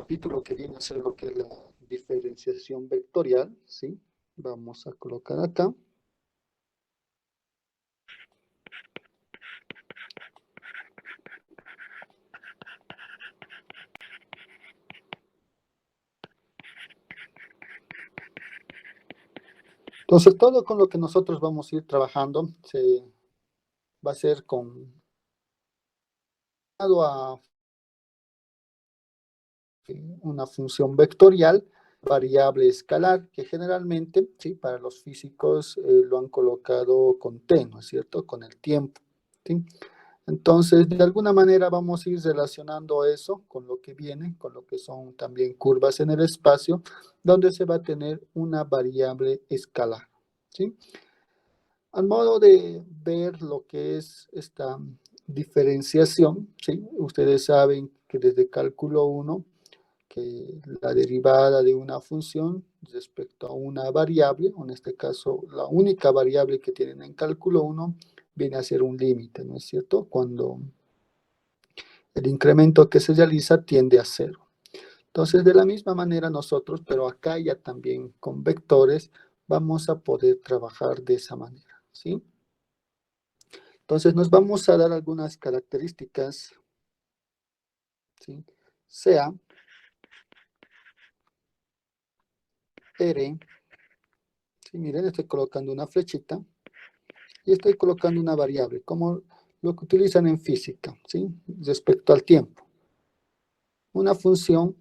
capítulo que viene a ser lo que es la diferenciación vectorial, ¿sí? Vamos a colocar acá. Entonces, todo con lo que nosotros vamos a ir trabajando va a ser con a una función vectorial, variable escalar, que generalmente, sí, para los físicos lo han colocado con t, ¿no es cierto? Con el tiempo, ¿sí? Entonces, de alguna manera vamos a ir relacionando eso con lo que viene, con lo que son también curvas en el espacio, donde se va a tener una variable escalar, ¿sí? Al modo de ver lo que es esta diferenciación, ¿sí? Ustedes saben que desde cálculo 1, que la derivada de una función respecto a una variable, o en este caso la única variable que tienen en cálculo 1, viene a ser un límite, ¿no es cierto? Cuando el incremento que se realiza tiende a cero. Entonces, de la misma manera nosotros, pero acá ya también con vectores, vamos a poder trabajar de esa manera, ¿sí? Entonces, nos vamos a dar algunas características, ¿sí? Sea R, ¿sí? Miren, estoy colocando una flechita y estoy colocando una variable, como lo que utilizan en física, ¿sí? Respecto al tiempo. Una función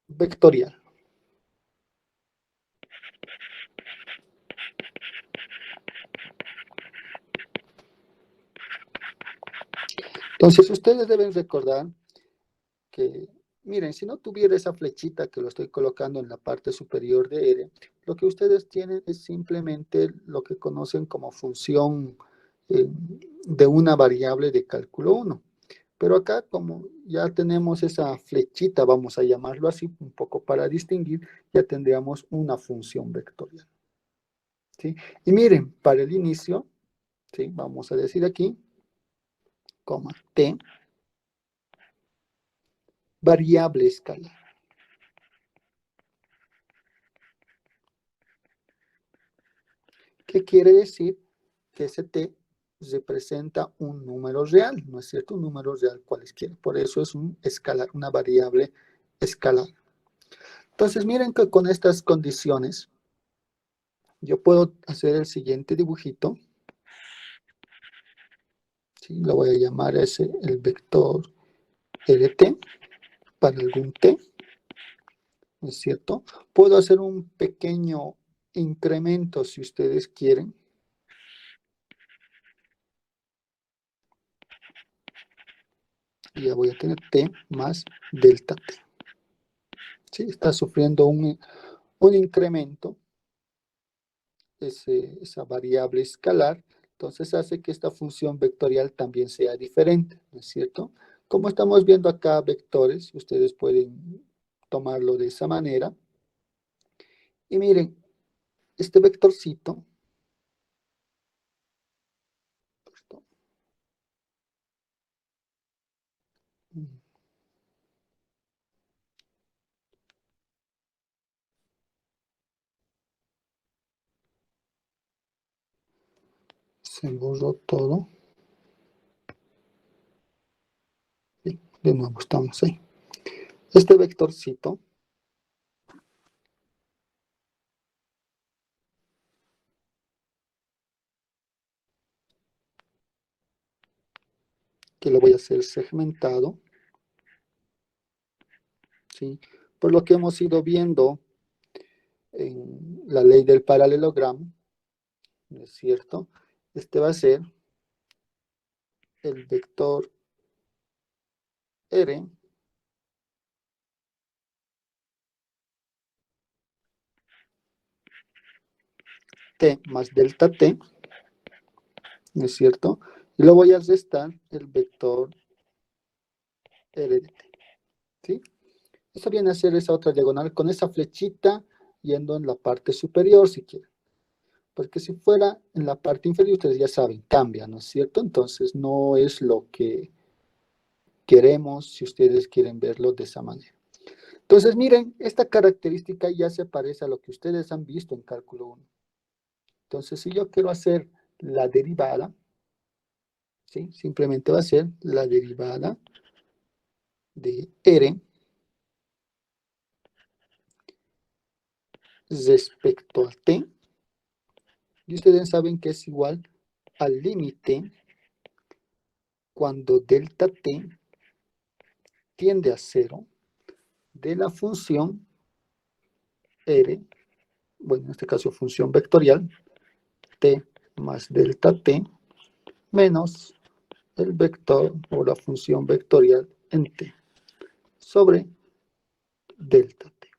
vectorial. Entonces, ustedes deben recordar que, miren, si no tuviera esa flechita que lo estoy colocando en la parte superior de R, lo que ustedes tienen es simplemente lo que conocen como función de una variable de cálculo 1. Pero acá, como ya tenemos esa flechita, vamos a llamarlo así, un poco para distinguir, ya tendríamos una función vectorial, ¿sí? Y miren, para el inicio, ¿sí? Vamos a decir aquí, coma, t, variable escalar. ¿Qué quiere decir? Que ese t representa un número real, ¿no es cierto? Un número real cualesquiera. Por eso es un escalar, una variable escalar. Entonces, miren que con estas condiciones, yo puedo hacer el siguiente dibujito. ¿Sí? Lo voy a llamar ese el vector rt para algún t, ¿no es cierto? Puedo hacer un pequeño incremento si ustedes quieren. Y ya voy a tener t más delta t. ¿Sí? Está sufriendo un incremento, esa variable escalar, entonces hace que esta función vectorial también sea diferente, ¿no es cierto? Como estamos viendo acá vectores, ustedes pueden tomarlo de esa manera. Y miren, este vectorcito, se borró todo. Y de nuevo estamos ahí. Este vectorcito que lo voy a hacer segmentado, ¿sí? Por lo que hemos ido viendo en la ley del paralelogramo, ¿no es cierto? Este va a ser el vector R t más delta t, ¿no es cierto? Y lo voy a restar el vector R de t, ¿sí? Eso viene a ser esa otra diagonal con esa flechita yendo en la parte superior, si quieren. Porque si fuera en la parte inferior, ustedes ya saben, cambia, ¿no es cierto? Entonces no es lo que queremos si ustedes quieren verlo de esa manera. Entonces, miren, esta característica ya se parece a lo que ustedes han visto en cálculo 1. Entonces, si yo quiero hacer la derivada, ¿sí? Simplemente va a ser la derivada de R respecto a t, y ustedes saben que es igual al límite cuando delta t tiende a 0 de la función R, bueno, en este caso función vectorial, t más delta t, menos el vector o la función vectorial en t, sobre delta t.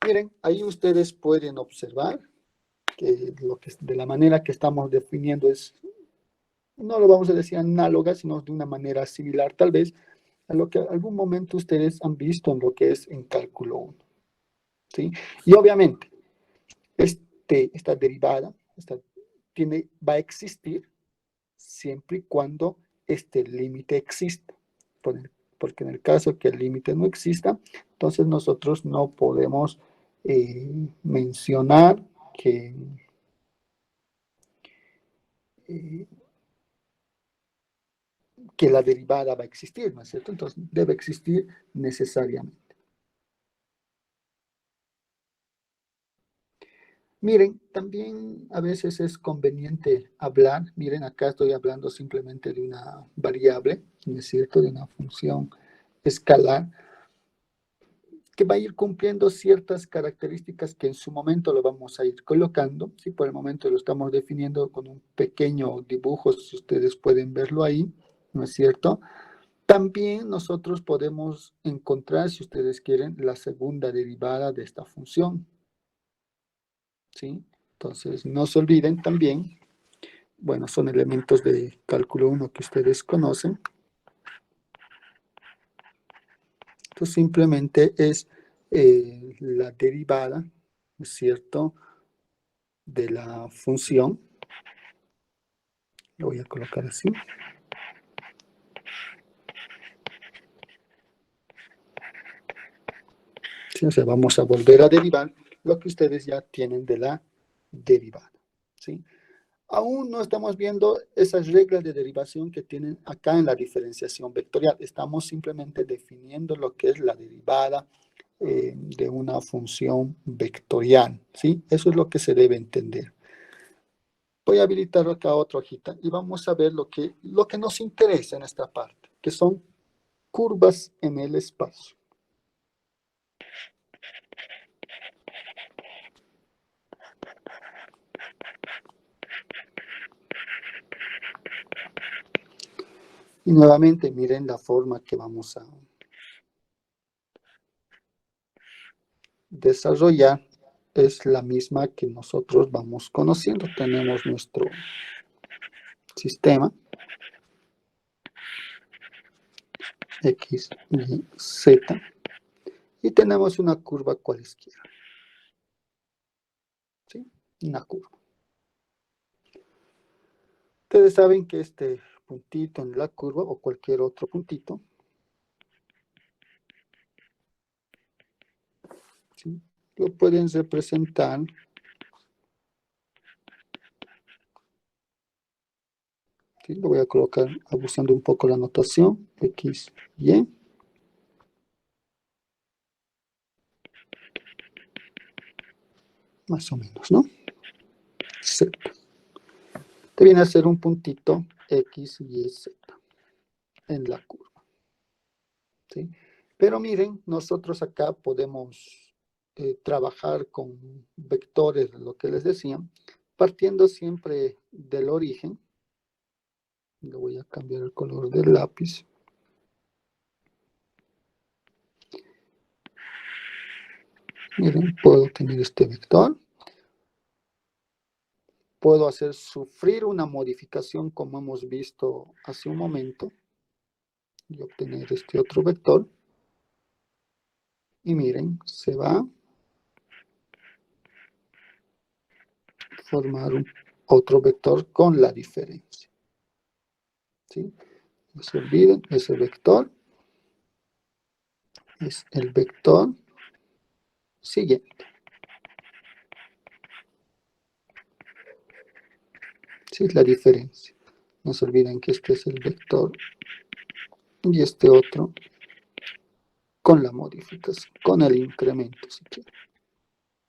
Miren, ahí ustedes pueden observar que de la manera que estamos definiendo es, no lo vamos a decir análoga, sino de una manera similar tal vez a lo que algún momento ustedes han visto en lo que es en cálculo 1. ¿Sí? Y obviamente, esta derivada va a existir siempre y cuando este límite exista. Porque en el caso que el límite no exista, entonces nosotros no podemos mencionar eh, que la derivada va a existir, ¿no es cierto? Entonces debe existir necesariamente. Miren, también a veces es conveniente hablar, miren, acá estoy hablando simplemente de una variable, ¿no es cierto? De una función escalar, que va a ir cumpliendo ciertas características que en su momento lo vamos a ir colocando. Sí, por el momento lo estamos definiendo con un pequeño dibujo, si ustedes pueden verlo ahí, ¿no es cierto? También nosotros podemos encontrar, si ustedes quieren, la segunda derivada de esta función. ¿Sí? Entonces, no se olviden también, bueno, son elementos de cálculo 1 que ustedes conocen. Entonces, simplemente es la derivada, ¿no es cierto?, de la función. Lo voy a colocar así. ¿Sí? O sea, vamos a volver a derivar lo que ustedes ya tienen de la derivada. ¿Sí? Aún no estamos viendo esas reglas de derivación que tienen acá en la diferenciación vectorial. Estamos simplemente definiendo lo que es la derivada de una función vectorial. ¿Sí? Eso es lo que se debe entender. Voy a habilitar acá otra hojita y vamos a ver lo que nos interesa en esta parte, que son curvas en el espacio. Y nuevamente miren la forma que vamos a desarrollar. Es la misma que nosotros vamos conociendo. Tenemos nuestro sistema X, Y, Z y tenemos una curva cualesquiera. ¿Sí? Una curva. Ustedes saben que este puntito en la curva o cualquier otro puntito, ¿sí?, lo pueden representar ¿sí? Lo voy a colocar abusando un poco la notación X, Y. Más o menos, ¿no? Z. Te viene a ser un puntito X, Y, Z en la curva. ¿Sí? Pero miren, nosotros acá podemos trabajar con vectores, lo que les decía, partiendo siempre del origen. Le voy a cambiar el color del lápiz. Miren, puedo tener este vector. Puedo hacer sufrir una modificación como hemos visto hace un momento y obtener este otro vector. Y miren, se va a formar otro vector con la diferencia. ¿Sí? No se olviden, ese vector es el vector siguiente. Sí, es la diferencia. No se olviden que este es el vector y este otro con la modificación, con el incremento, si quieren.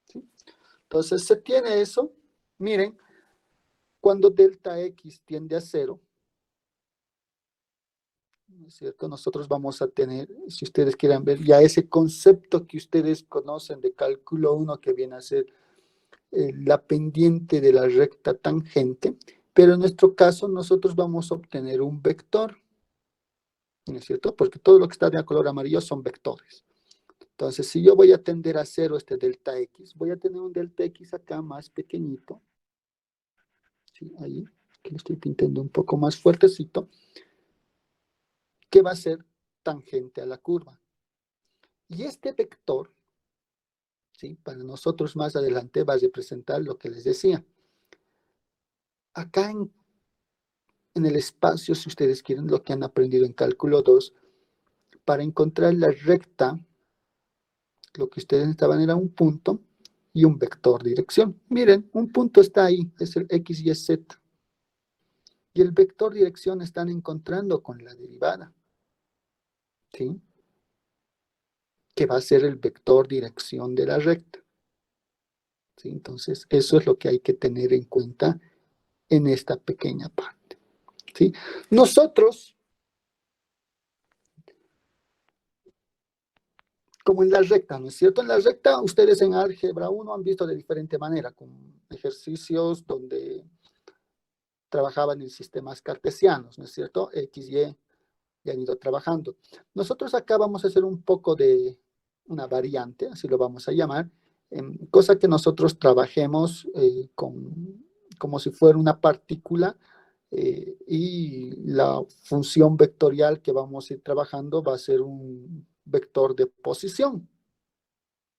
¿Sí? Entonces, se tiene eso. Miren, cuando delta X tiende a 0, ¿no es cierto? Nosotros vamos a tener, si ustedes quieren ver, ya ese concepto que ustedes conocen de cálculo 1, que viene a ser la pendiente de la recta tangente, pero en nuestro caso nosotros vamos a obtener un vector, ¿no es cierto? Porque todo lo que está de color amarillo son vectores. Entonces, si yo voy a tender a 0 este delta X, voy a tener un delta X acá más pequeñito, ¿sí? Ahí, que lo estoy pintando un poco más fuertecito, que va a ser tangente a la curva. Y este vector, ¿sí? Para nosotros más adelante va a representar lo que les decía. Acá en el espacio, si ustedes quieren, lo que han aprendido en cálculo 2, para encontrar la recta, lo que ustedes necesitaban era un punto y un vector dirección. Miren, un punto está ahí, es el X y Z. Y el vector dirección están encontrando con la derivada, ¿sí? Que va a ser el vector dirección de la recta, ¿sí? Entonces, eso es lo que hay que tener en cuenta en esta pequeña parte, ¿sí? Nosotros, como en la recta, ¿no es cierto? En la recta, ustedes en álgebra 1 han visto de diferente manera, con ejercicios donde trabajaban en sistemas cartesianos, ¿no es cierto? X, Y, y han ido trabajando. Nosotros acá vamos a hacer un poco de una variante, así lo vamos a llamar, cosa que nosotros trabajemos como si fuera una partícula, y la función vectorial que vamos a ir trabajando va a ser un vector de posición.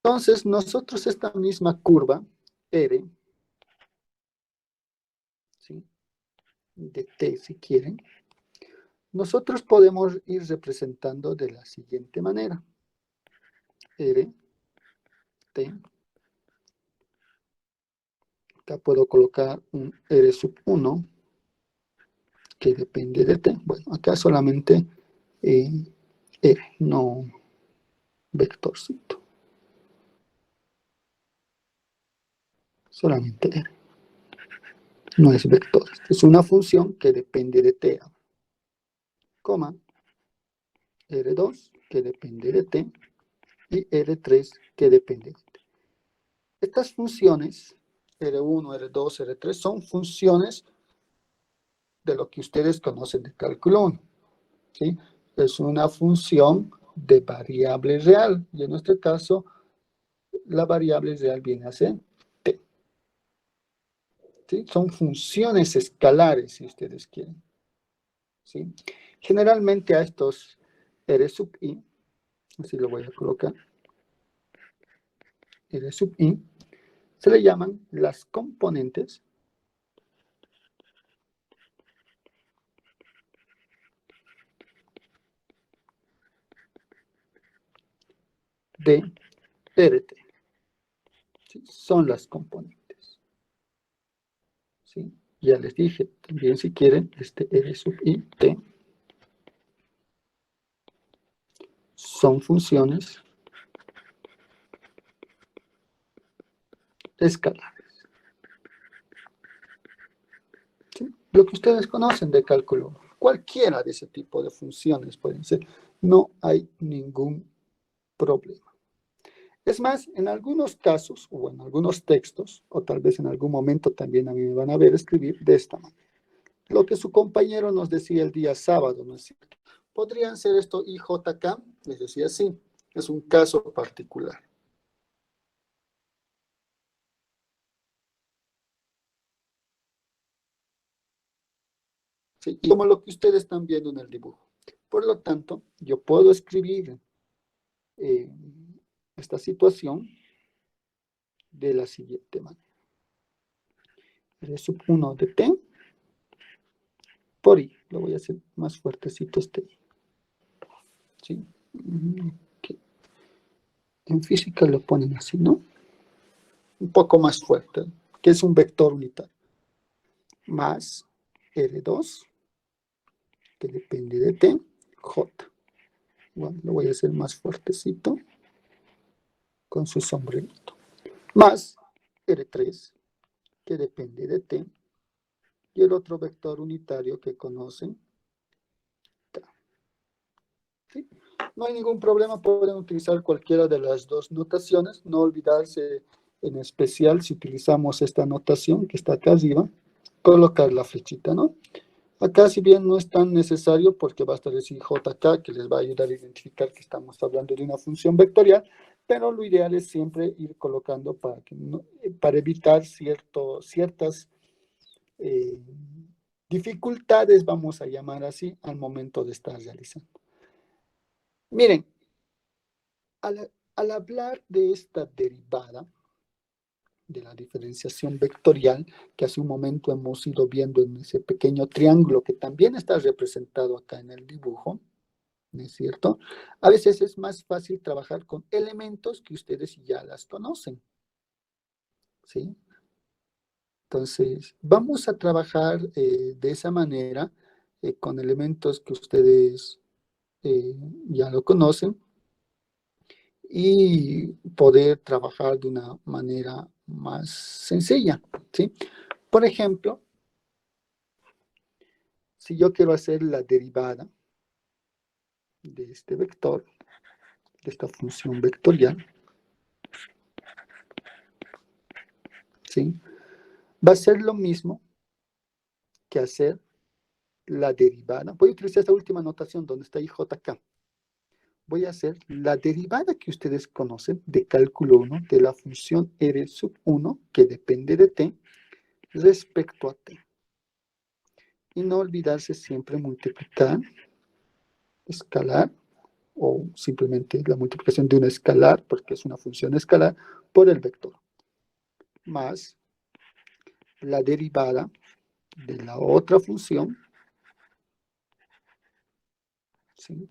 Entonces, nosotros esta misma curva, R, ¿sí? De T si quieren, nosotros podemos ir representando de la siguiente manera. R, T. Acá puedo colocar un R sub 1 que depende de T. Bueno, acá solamente R, no vectorcito. Solamente R. No es vector. Es una función que depende de T, coma, R2 que depende de T y R3 que depende de T. Estas funciones, R1, R2, R3, son funciones de lo que ustedes conocen de cálculo 1, ¿sí? Es una función de variable real, y en este caso, la variable real viene a ser t, ¿sí? Son funciones escalares, si ustedes quieren, ¿sí? Generalmente a estos R sub i, así lo voy a colocar, R sub i, se le llaman las componentes de RT, ¿sí? Son las componentes, ¿sí? Ya les dije, también si quieren, este R sub i, t, son funciones escalares, ¿sí? Lo que ustedes conocen de cálculo, cualquiera de ese tipo de funciones pueden ser, no hay ningún problema. Es más, en algunos casos, o en algunos textos, o tal vez en algún momento también a mí me van a ver escribir de esta manera. Lo que su compañero nos decía el día sábado, ¿no es cierto? ¿Podrían ser esto IJK? Les decía sí, es un caso particular. ¿Sí? Y como lo que ustedes están viendo en el dibujo. Por lo tanto, yo puedo escribir esta situación de la siguiente manera. R sub 1 de T por I. Lo voy a hacer más fuertecito este I. ¿Sí? Okay. En física lo ponen así, ¿no? Un poco más fuerte, que es un vector unitario. Más R2, que depende de T, J. Bueno, lo voy a hacer más fuertecito, con su sombrerito. Más R3, que depende de T, y el otro vector unitario que conocen, K. ¿Sí? No hay ningún problema, pueden utilizar cualquiera de las dos notaciones, no olvidarse en especial si utilizamos esta notación que está acá arriba, colocar la flechita, ¿no? Acá si bien no es tan necesario porque basta decir JK que les va a ayudar a identificar que estamos hablando de una función vectorial, pero lo ideal es siempre ir colocando para evitar ciertas dificultades, vamos a llamar así, al momento de estar realizando. Miren, al hablar de esta derivada, de la diferenciación vectorial, que hace un momento hemos ido viendo en ese pequeño triángulo que también está representado acá en el dibujo, ¿no es cierto? A veces es más fácil trabajar con elementos que ustedes ya las conocen, ¿sí? Entonces, vamos a trabajar de esa manera con elementos que ustedes ya lo conocen y poder trabajar de una manera más sencilla, ¿sí? Por ejemplo, si yo quiero hacer la derivada de este vector, de esta función vectorial, ¿sí? Va a ser lo mismo que hacer la derivada. Voy a utilizar esta última notación donde está IJK. Voy a hacer la derivada que ustedes conocen de cálculo 1 de la función R sub 1, que depende de t, respecto a t. Y no olvidarse siempre multiplicar, escalar, o simplemente la multiplicación de una escalar, porque es una función escalar, por el vector, más la derivada de la otra función, ¿sí?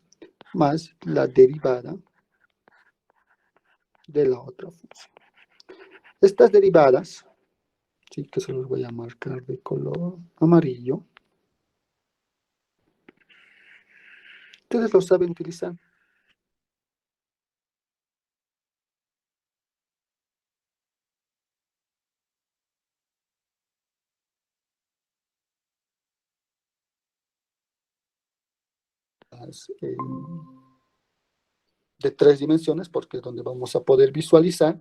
Más la derivada de la otra función. Estas derivadas, sí, que se los voy a marcar de color amarillo, ustedes lo saben utilizar. De 3 dimensiones, porque es donde vamos a poder visualizar